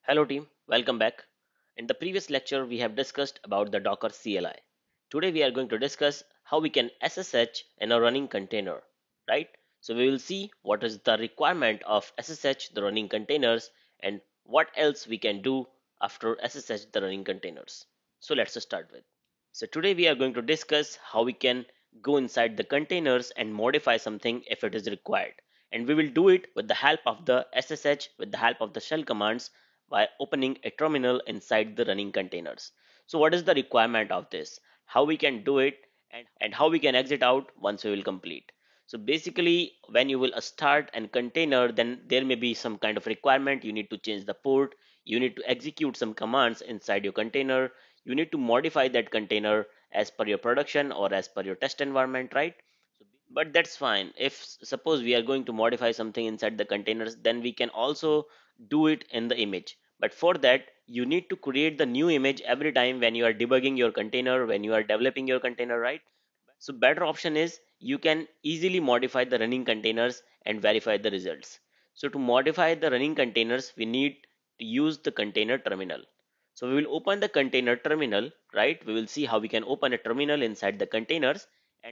Hello team, welcome back. In the previous lecture, we have discussed about the Docker CLI. Today we are going to discuss how we can SSH in a running container, right? So we will see what is the requirement of SSH the running containers and what else we can do after SSH the running containers. So let's start with. So today we are going to discuss how we can go inside the containers and modify something if it is required. And we will do it with the help of the SSH, with the help of the shell commands by opening a terminal inside the running containers. So what is the requirement of this? How we can do it and how we can exit out once we will complete. So basically when you will start a container, then there may be some kind of requirement. You need to change the port. You need to execute some commands inside your container. You need to modify that container as per your production or as per your test environment, right? But that's fine. If suppose we are going to modify something inside the containers, then we can also do it in the image. But for that, you need to create the new image every time when you are debugging your container, when you are developing your container, right? So better option is you can easily modify the running containers and verify the results. So to modify the running containers, we need to use the container terminal. So we will open the container terminal, right? We will see how we can open a terminal inside the containers,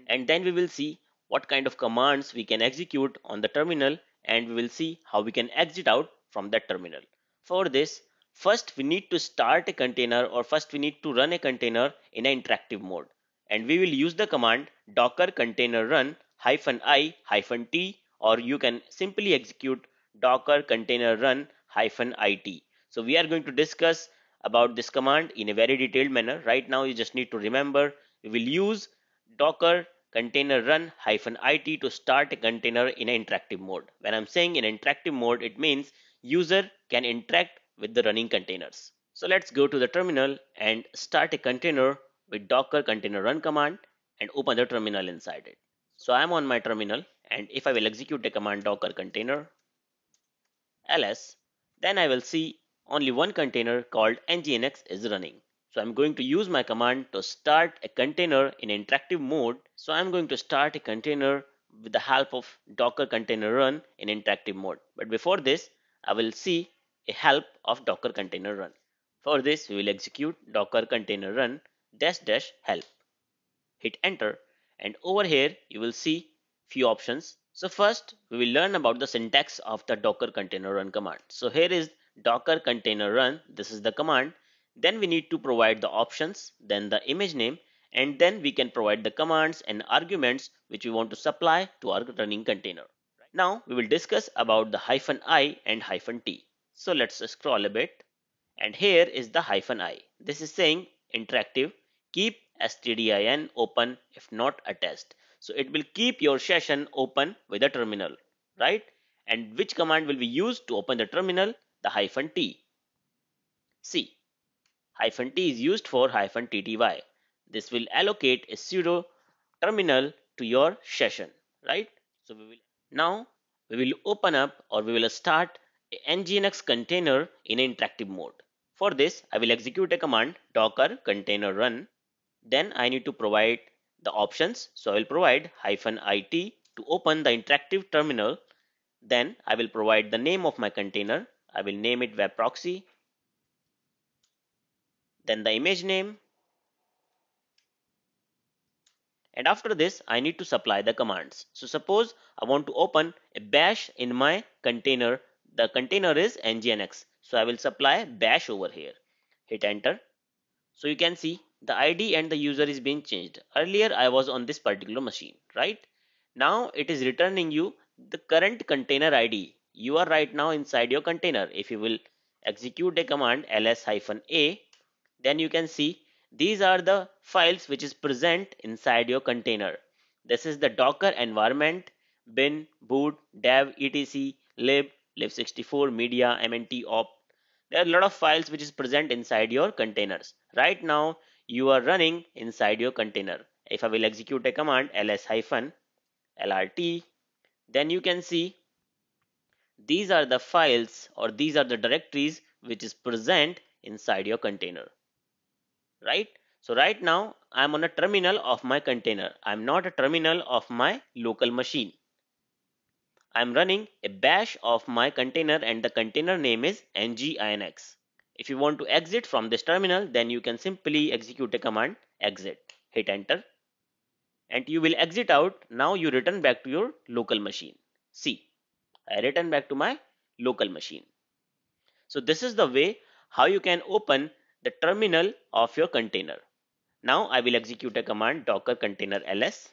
and then we will see what kind of commands we can execute on the terminal, and we will see how we can exit out from that terminal. For this, first we need to start a container, or first we need to run a container in an interactive mode, and we will use the command docker container run -i -t, or you can simply execute docker container run -it. So we are going to discuss about this command in a very detailed manner. Right now you just need to remember we will use docker container run -it to start a container in an interactive mode. When I'm saying in interactive mode, it means user can interact with the running containers. So let's go to the terminal and start a container with docker container run command and open the terminal inside it. So I'm on my terminal, and if I will execute the command docker container ls, then I will see only one container called nginx is running. So I'm going to use my command to start a container in interactive mode. So I'm going to start a container with the help of docker container run in interactive mode. But before this, I will see a help of docker container run. For this, we will execute docker container run dash dash help. Hit enter, and over here you will see few options. So first we will learn about the syntax of the docker container run command. So here is docker container run, this is the command. Then we need to provide the options, then the image name, and then we can provide the commands and arguments which we want to supply to our running container. Now we will discuss about the -i and -t. So let's scroll a bit, and here is the -i. This is saying interactive, keep stdin open if not attached. So it will keep your session open with a terminal, right? And which command will be used to open the terminal? The -t. See, -t is used for -tty. This will allocate a pseudo terminal to your session, right? So now we will open up, or we will start a nginx container in interactive mode. For this, I will execute a command docker container run. Then I need to provide the options. So I will provide -it to open the interactive terminal. Then I will provide the name of my container. I will name it web proxy. Then the image name. And after this, I need to supply the commands. So suppose I want to open a bash in my container. The container is nginx. So I will supply bash over here. Hit enter. So you can see the ID and the user is being changed. Earlier I was on this particular machine, right? Now it is returning you the current container ID. You are right now inside your container. If you will execute a command ls-a, then you can see these are the files which is present inside your container. This is the docker environment, bin, boot, dev, etc, lib, lib64, media, mnt, op. There are a lot of files which is present inside your containers. Right now you are running inside your container. If I will execute a command ls-lrt, then you can see these are the files, or these are the directories which is present inside your container, right? So right now I'm on a terminal of my container. I'm not a terminal of my local machine. I'm running a bash of my container, and the container name is nginx. If you want to exit from this terminal, then you can simply execute a command exit, hit enter, and you will exit out. Now you return back to your local machine. See, I return back to my local machine. So this is the way how you can open the terminal of your container. Now I will execute a command docker container ls,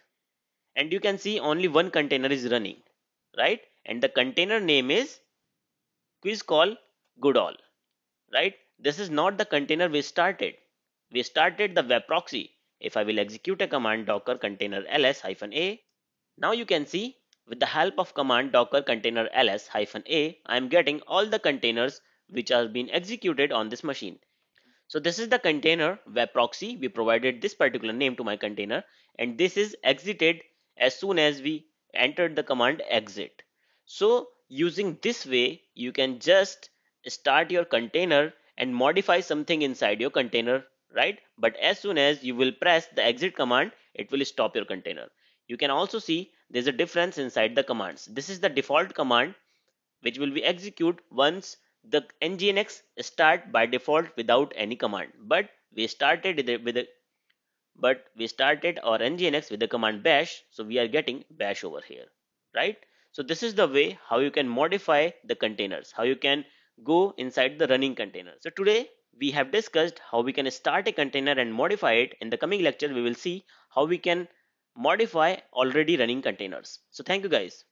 and you can see only one container is running, right? And the container name is quiz call goodall, right? This is not the container we started. We started the web proxy. If I will execute a command docker container ls-a, now you can see with the help of command docker container ls-a, I am getting all the containers which are being executed on this machine. So this is the container web proxy. We provided this particular name to my container, and this is exited as soon as we entered the command exit. So using this way, you can just start your container and modify something inside your container, right? But as soon as you will press the exit command, it will stop your container. You can also see there's a difference inside the commands. This is the default command which will be execute once the nginx start by default without any command. But we started our nginx with the command bash, so we are getting bash over here, right? So this is the way how you can modify the containers, how you can go inside the running container. So today we have discussed how we can start a container and modify it. In the coming lecture we will see how we can modify already running containers. So thank you guys.